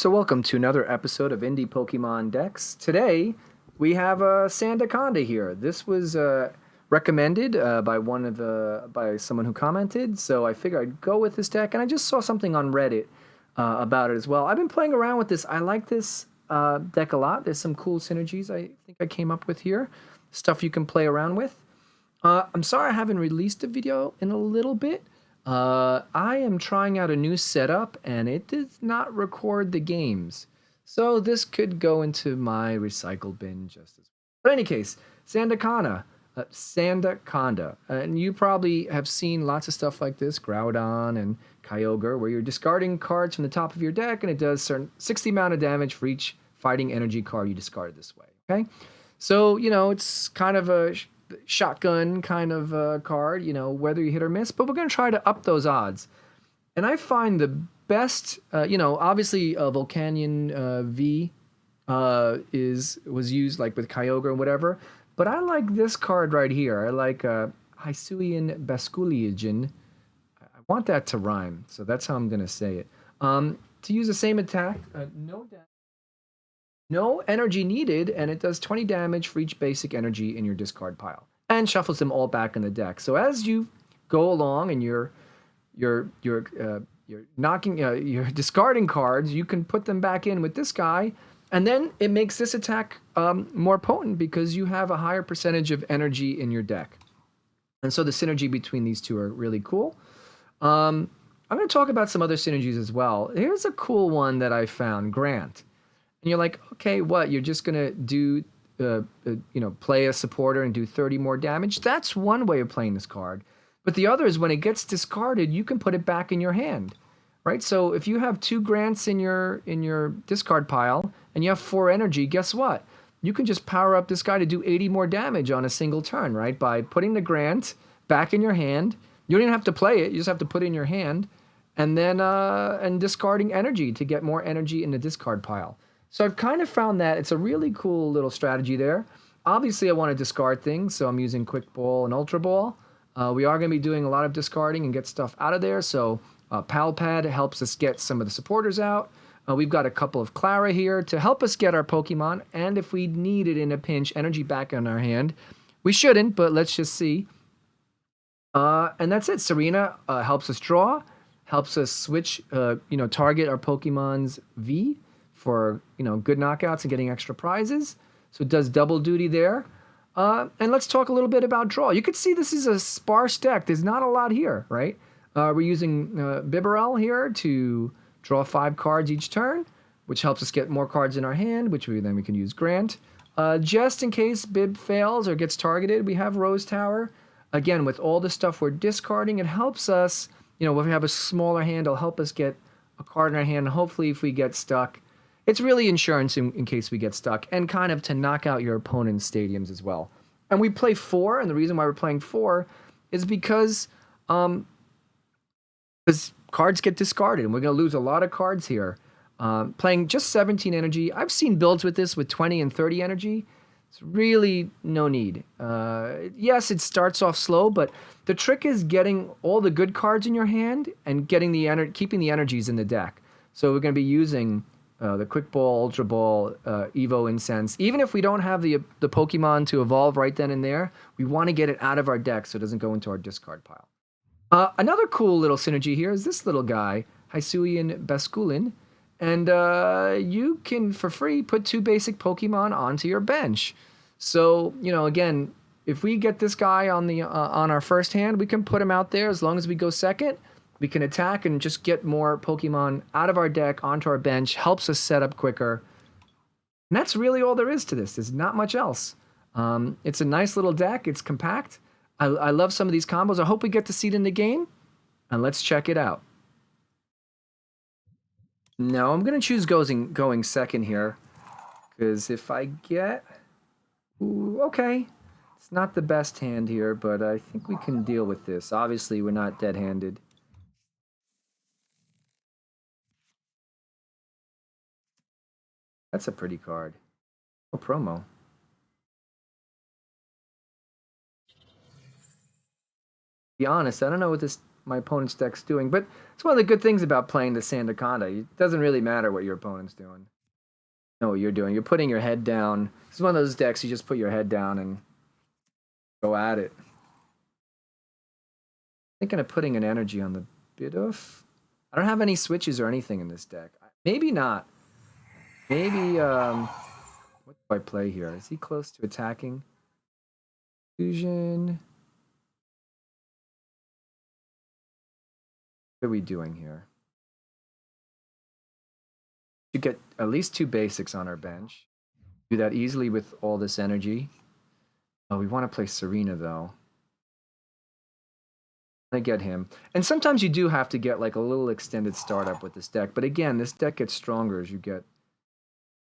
So welcome to another episode of Indie Pokemon Decks. Today we have a Sandaconda here. This was recommended by someone who commented, so I figured I'd go with this deck. And I just saw something on Reddit about it as well. I've been playing around with this. I like this deck a lot. There's some cool synergies I think I came up with here, stuff you can play around with. I'm sorry I haven't released a video in a little bit. I am trying out a new setup and it does not record the games. So this could go into my recycle bin just as well. But in any case, Sandaconda. And you probably have seen lots of stuff like this, Groudon and Kyogre, where you're discarding cards from the top of your deck and it does certain 60 amount of damage for each fighting energy card you discarded this way. Okay? So, it's kind of a shotgun kind of card, whether you hit or miss, but we're going to try to up those odds. And I find the best, obviously Volcanion V was used like with Kyogre and whatever, but I like this card right here. I like Hisuian Basculegion. I want that to rhyme, so that's how I'm going to say it. To use the same attack, no energy needed, and it does 20 damage for each basic energy in your discard pile, and shuffles them all back in the deck. So as you go along and you're discarding cards, you can put them back in with this guy, and then it makes this attack more potent because you have a higher percentage of energy in your deck. And so the synergy between these two are really cool. I'm going to talk about some other synergies as well. Here's a cool one that I found, Grant. And you're like, okay, what? You're just going to do, play a supporter and do 30 more damage? That's one way of playing this card. But the other is when it gets discarded, you can put it back in your hand, right? So if you have 2 Grants in your discard pile and you have 4 energy, guess what? You can just power up this guy to do 80 more damage on a single turn, right? By putting the Grant back in your hand. You don't even have to play it. You just have to put it in your hand. And then and discarding energy to get more energy in the discard pile. So I've kind of found that it's a really cool little strategy there. Obviously, I want to discard things, so I'm using Quick Ball and Ultra Ball. We are going to be doing a lot of discarding and get stuff out of there, so Pal Pad helps us get some of the supporters out. We've got a couple of Clara here to help us get our Pokemon, and if we need it in a pinch, energy back in our hand. We shouldn't, but let's just see. And that's it. Serena helps us draw, helps us switch, target our Pokemon's V for good knockouts and getting extra prizes. So it does double duty there. And let's talk a little bit about draw. You can see this is a sparse deck. There's not a lot here, right? We're using Bibarel here to draw 5 cards each turn, which helps us get more cards in our hand, which then we can use Grant. Just in case Bib fails or gets targeted, we have Rose Tower. Again, with all the stuff we're discarding, it helps us, if we have a smaller hand, it'll help us get a card in our hand. Hopefully, if we get stuck, it's really insurance in case we get stuck, and kind of to knock out your opponent's stadiums as well. And we play 4, and the reason why we're playing 4 is because cards get discarded, and we're going to lose a lot of cards here. Playing just 17 energy. I've seen builds with this with 20 and 30 energy. It's really no need. Yes, it starts off slow, but the trick is getting all the good cards in your hand and getting keeping the energies in the deck. So we're going to be using the Quick Ball, Ultra Ball, Evo Incense. Even if we don't have the Pokemon to evolve right then and there, we want to get it out of our deck so it doesn't go into our discard pile. Another cool little synergy here is this little guy, Hisuian Basculin. And you can, for free, put 2 basic Pokemon onto your bench. So, again, if we get this guy on our first hand, we can put him out there as long as we go second. We can attack and just get more Pokemon out of our deck onto our bench. Helps us set up quicker. And that's really all there is to this. There's not much else. It's a nice little deck. It's compact. I love some of these combos. I hope we get to see it in the game. And let's check it out. No, I'm going to choose going second here. Because if I get... Ooh, okay. It's not the best hand here, but I think we can deal with this. Obviously, we're not dead-handed. That's a pretty card. Oh, promo. To be honest, I don't know what this my opponent's deck's doing. But it's one of the good things about playing the Sandaconda. It doesn't really matter what your opponent's doing. You know what you're doing. You're putting your head down. It's one of those decks you just put your head down and go at it. Thinking of putting an energy on the Bidoof. I don't have any switches or anything in this deck. Maybe not. Maybe, what do I play here? Is he close to attacking? Fusion. What are we doing here? To get at least 2 basics on our bench. Do that easily with all this energy. Oh, we want to play Serena, though. I get him. And sometimes you do have to get like a little extended startup with this deck. But again, this deck gets stronger as you get.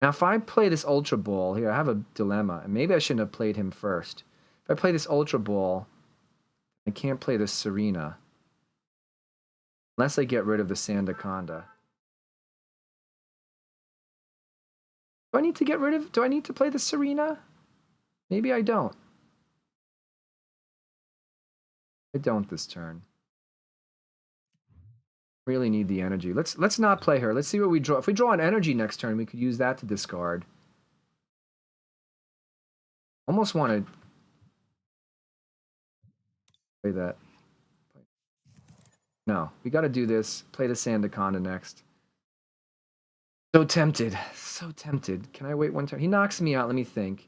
Now, if I play this Ultra Ball, here, I have a dilemma. And maybe I shouldn't have played him first. If I play this Ultra Ball, I can't play this Serena. Unless I get rid of the Sandaconda. Do I need to get rid of... Do I need to play the Serena? Maybe I don't. I don't this turn. Really need the energy. Let's not play her. Let's see what we draw. If we draw an energy next turn, we could use that to discard. Almost want to play that. No, we got to do this. Play the Sandaconda next. So tempted. So tempted. Can I wait one turn? He knocks me out. Let me think.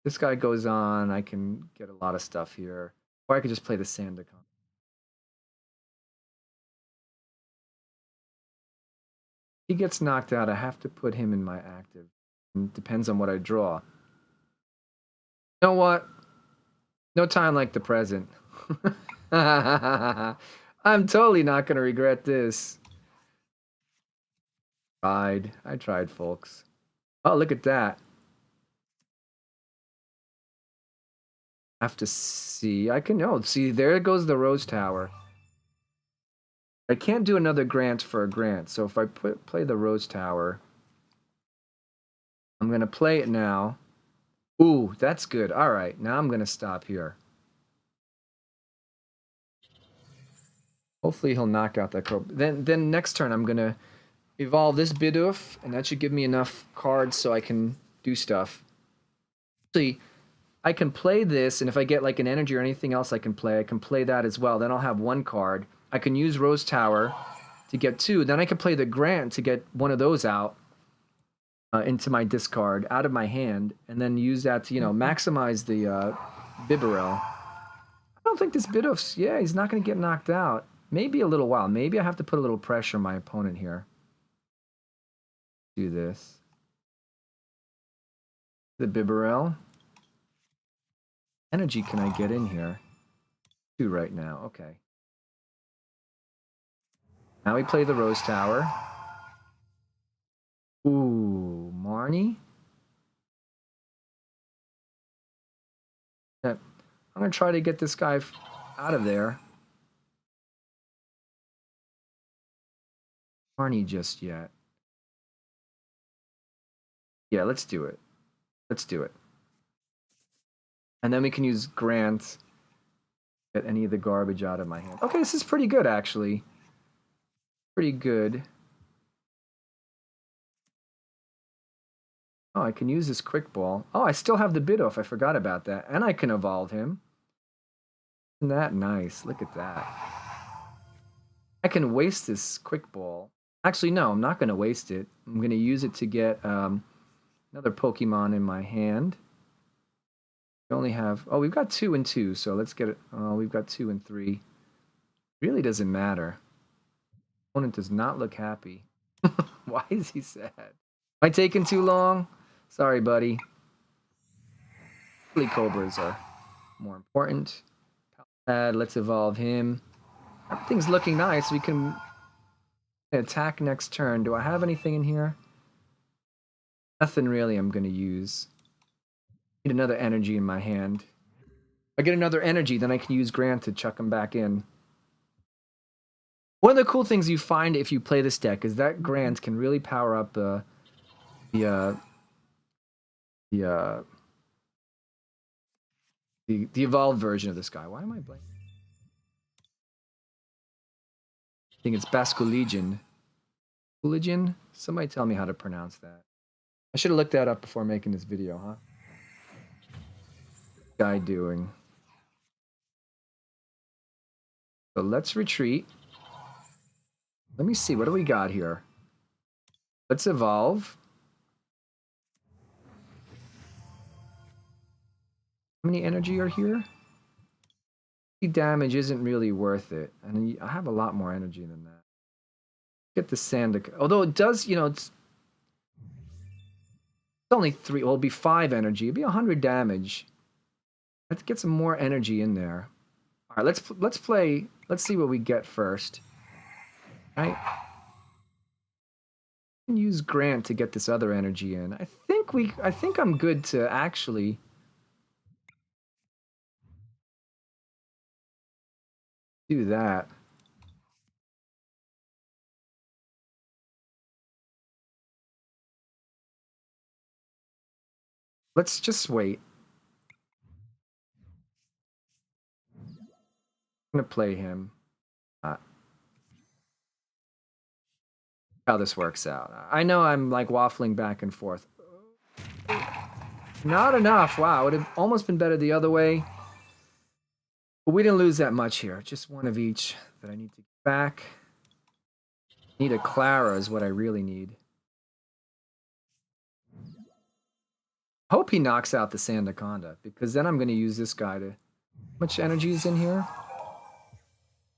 This guy goes on. I can get a lot of stuff here. Or I could just play the Sandaconda. He gets knocked out. I have to put him in my active. It depends on what I draw. You know what? No time like the present. I'm totally not going to regret this. I tried, folks. Oh, look at that. I have to see. I can know. See, there goes the Rose Tower. I can't do another grant for a grant. So if I play the Rose Tower, I'm going to play it now. Ooh, that's good. All right, now I'm going to stop here. Hopefully he'll knock out that card. Then next turn I'm going to evolve this Bidoof, and that should give me enough cards so I can do stuff. See, I can play this, and if I get like an energy or anything else I can play that as well. Then I'll have 1 card. I can use Rose Tower to get 2. Then I can play the Grant to get one of those out into my discard, out of my hand, and then use that to, you know, maximize the Bibarel. I don't think this Bidoof's... Yeah, he's not going to get knocked out. Maybe a little while. Maybe I have to put a little pressure on my opponent here. Do this. The Bibarel. Energy can I get in here? 2 right now. Okay. Now we play the Rose Tower. Ooh, Marnie. Yeah, I'm going to try to get this guy out of there. Marnie just yet. Yeah, let's do it. Let's do it. And then we can use Grant. Get any of the garbage out of my hand. Okay, this is pretty good, actually. Pretty good. Oh, I can use this Quick Ball. Oh, I still have the Bidoof. I forgot about that. And I can evolve him. Isn't that nice? Look at that. I can waste this Quick Ball. Actually, no, I'm not going to waste it. I'm going to use it to get another Pokemon in my hand. We only have... Oh, we've got 2 and 2, so let's get it... Oh, we've got 2 and 3. Really doesn't matter. Opponent does not look happy. Why is he sad? Am I taking too long? Sorry, buddy. Silicobras are more important. Let's evolve him. Everything's looking nice. We can attack next turn. Do I have anything in here? Nothing really I'm going to use. Need another energy in my hand. If I get another energy, then I can use Grant to chuck him back in. One of the cool things you find if you play this deck is that Grant can really power up the evolved version of this guy. Why am I blanking? think it's Basculegion. Basculegion? Somebody tell me how to pronounce that. I should have looked that up before making this video, huh? What's the guy doing? So let's retreat. Let me see, what do we got here? Let's evolve. How many energy are here? Damage isn't really worth it. And I have a lot more energy than that. Get the Sandacona. Although it does, you know, it's only 3. Well, it'll be 5 energy. It'll be 100 damage. I have to get some more energy in there. All right, let's play. Let's see what we get first. All right. I can use Grant to get this other energy in. I think I'm good to actually do that. Let's just wait. I'm gonna play him. How this works out. I know I'm like waffling back and forth. Not enough. Wow, it would have almost been better the other way. But we didn't lose that much here. Just one of each that I need to get back. Need a Clara is what I really need. Hope he knocks out the Sandaconda, because then I'm going to use this guy to... How much energy is in here?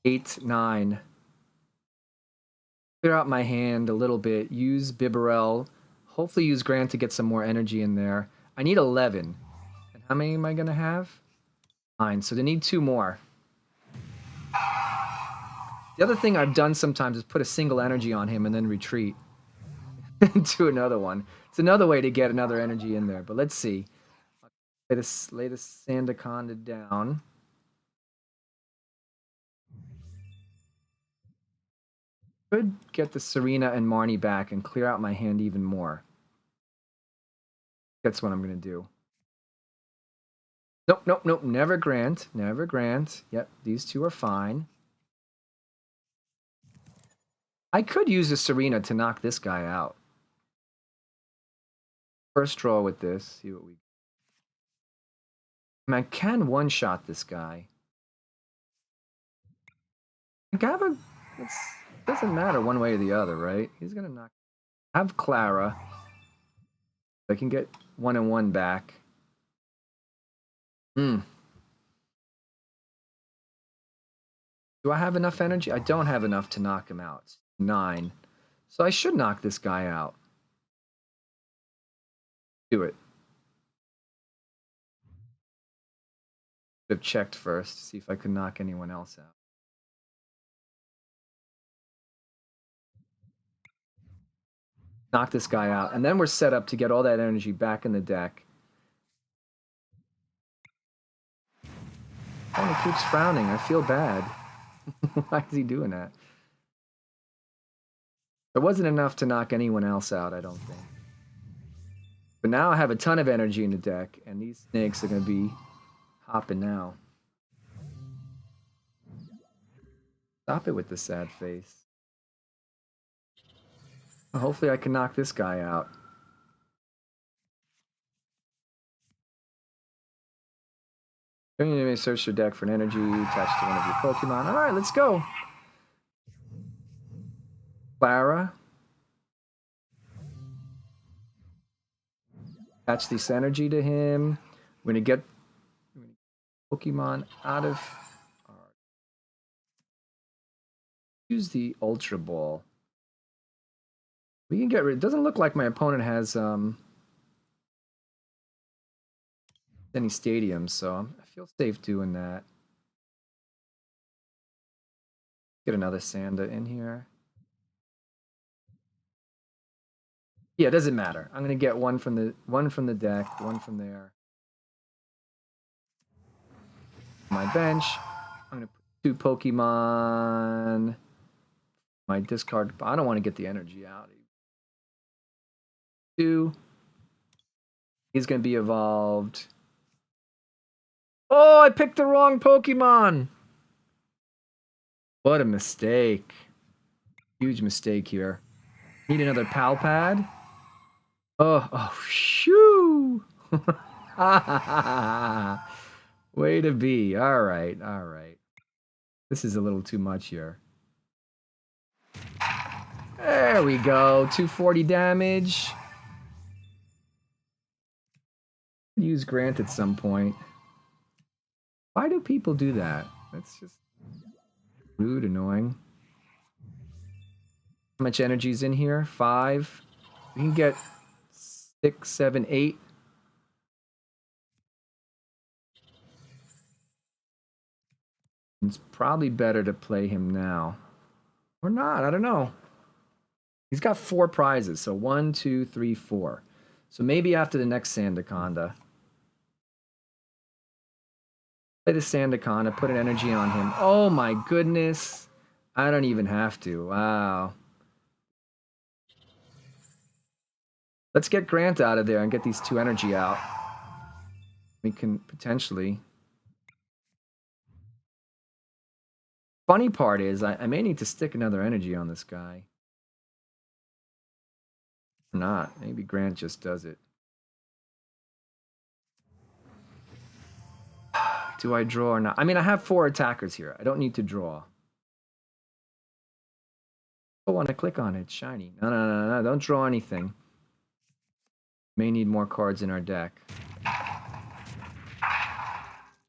8, 9. Clear out my hand a little bit. Use Bibarel. Hopefully use Grant to get some more energy in there. I need 11. And how many am I going to have? 9. So they need 2 more. The other thing I've done sometimes is put a single energy on him and then retreat to another one. It's another way to get another energy in there. But let's see. Lay the Sandaconda down. Could get the Serena and Marnie back and clear out my hand even more. That's what I'm going to do. Nope, nope, nope. Never Grant. Never Grant. Yep, these 2 are fine. I could use the Serena to knock this guy out. First draw with this. See what we... I mean, I can one-shot this guy. Gabba... It doesn't matter one way or the other, right? He's going to knock... I have Clara. I can get 1 and 1 back. Do I have enough energy? I don't have enough to knock him out. It's 9. So I should knock this guy out. Do it. Should have checked first to see if I could knock anyone else out. Knock this guy out. And then we're set up to get all that energy back in the deck. Oh, he keeps frowning. I feel bad. Why is he doing that? There wasn't enough to knock anyone else out, I don't think. But now I have a ton of energy in the deck, and these snakes are going to be hopping now. Stop it with the sad face. Hopefully I can knock this guy out. You may search your deck for an energy attached to one of your Pokemon. All right, let's go. Clara. Attach this energy to him. We're going to get Pokemon out of... Use the Ultra Ball. We can get rid... It doesn't look like my opponent has any stadiums, so I feel safe doing that. Get another Sanda in here. Yeah, it doesn't matter. I'm gonna get one from the deck, one from there. My bench. I'm gonna put 2 Pokemon. My discard. I don't want to get the energy out. 2. He's gonna be evolved. Oh, I picked the wrong Pokemon. What a mistake. Huge mistake here. Need another pal pad. Oh, shoo! Way to be. All right. This is a little too much here. There we go. 240 damage. Use Grant at some point. Why do people do that? That's just rude, annoying. How much energy is in here? 5. We can get 6, 7, 8. It's probably better to play him now. Or not, I don't know. He's got 4 prizes, so 1, 2, 3, 4. So maybe after the next Sandaconda. Play the Sandacona, put an energy on him. Oh my goodness. I don't even have to. Wow. Let's get Grant out of there and get these 2 energy out. We can potentially... Funny part is, I may need to stick another energy on this guy. Or not. Maybe Grant just does it. Do I draw or not? I mean, I have 4 attackers here. I don't need to draw. I want to click on it. It's shiny. No. Don't draw anything. May need more cards in our deck.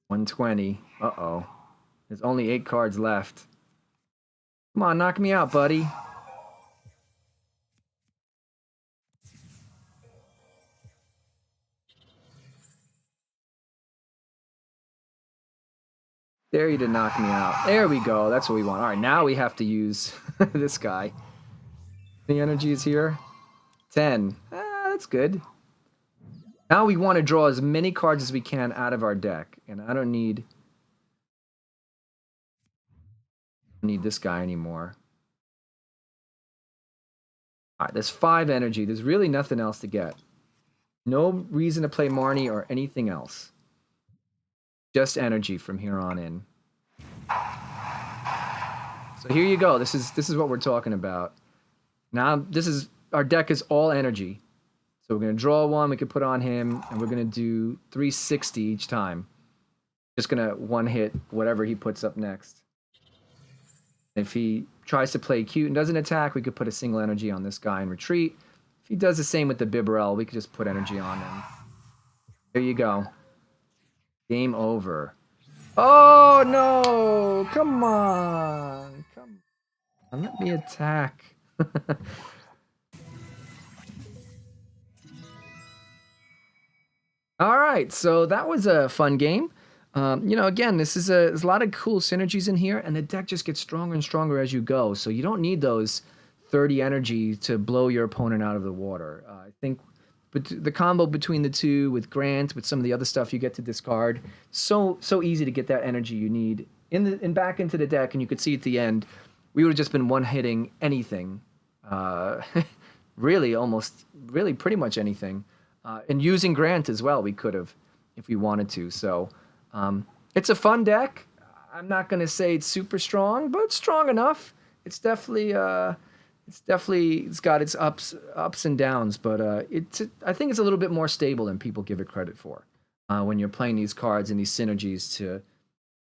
120. Uh-oh. There's only 8 cards left. Come on, knock me out, buddy. There you did knock me out. There we go. That's what we want. All right, now we have to use this guy. The energy is here. 10. That's good. Now we want to draw as many cards as we can out of our deck. And I don't need this guy anymore. All right, there's 5 energy. There's really nothing else to get. No reason to play Marnie or anything else. Just energy from here on in. So here you go. This is what we're talking about. Now our deck is all energy. So we're gonna draw 1. We can put on him, and we're gonna do 360 each time. Just gonna one hit whatever he puts up next. If he tries to play cute and doesn't attack, we could put a single energy on this guy and retreat. If he does the same with the Bibarel, we could just put energy on him. There you go. Game over. Oh, no! Come on! Come on, let me attack. All right, so that was a fun game. You know, again, there's a lot of cool synergies in here, and the deck just gets stronger and stronger as you go. So you don't need those 30 energy to blow your opponent out of the water. I think the combo between the 2 with Grant, with some of the other stuff you get to discard, so easy to get that energy you need back into the deck. And you could see at the end, we would have just been one-hitting anything. Really, pretty much anything. And using Grant as well, we could have if we wanted to. So it's a fun deck. I'm not going to say it's super strong, but it's strong enough. It's definitely it's got its ups and downs, but I think it's a little bit more stable than people give it credit for when you're playing these cards and these synergies to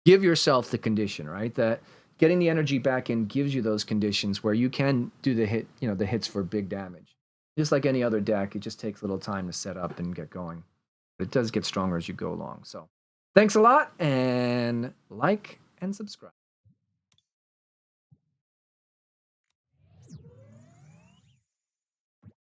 give yourself the condition, right? That getting the energy back in gives you those conditions where you can do the hits for big damage. Just like any other deck, it just takes a little time to set up and get going. But it does get stronger as you go along. So thanks a lot, and like and subscribe.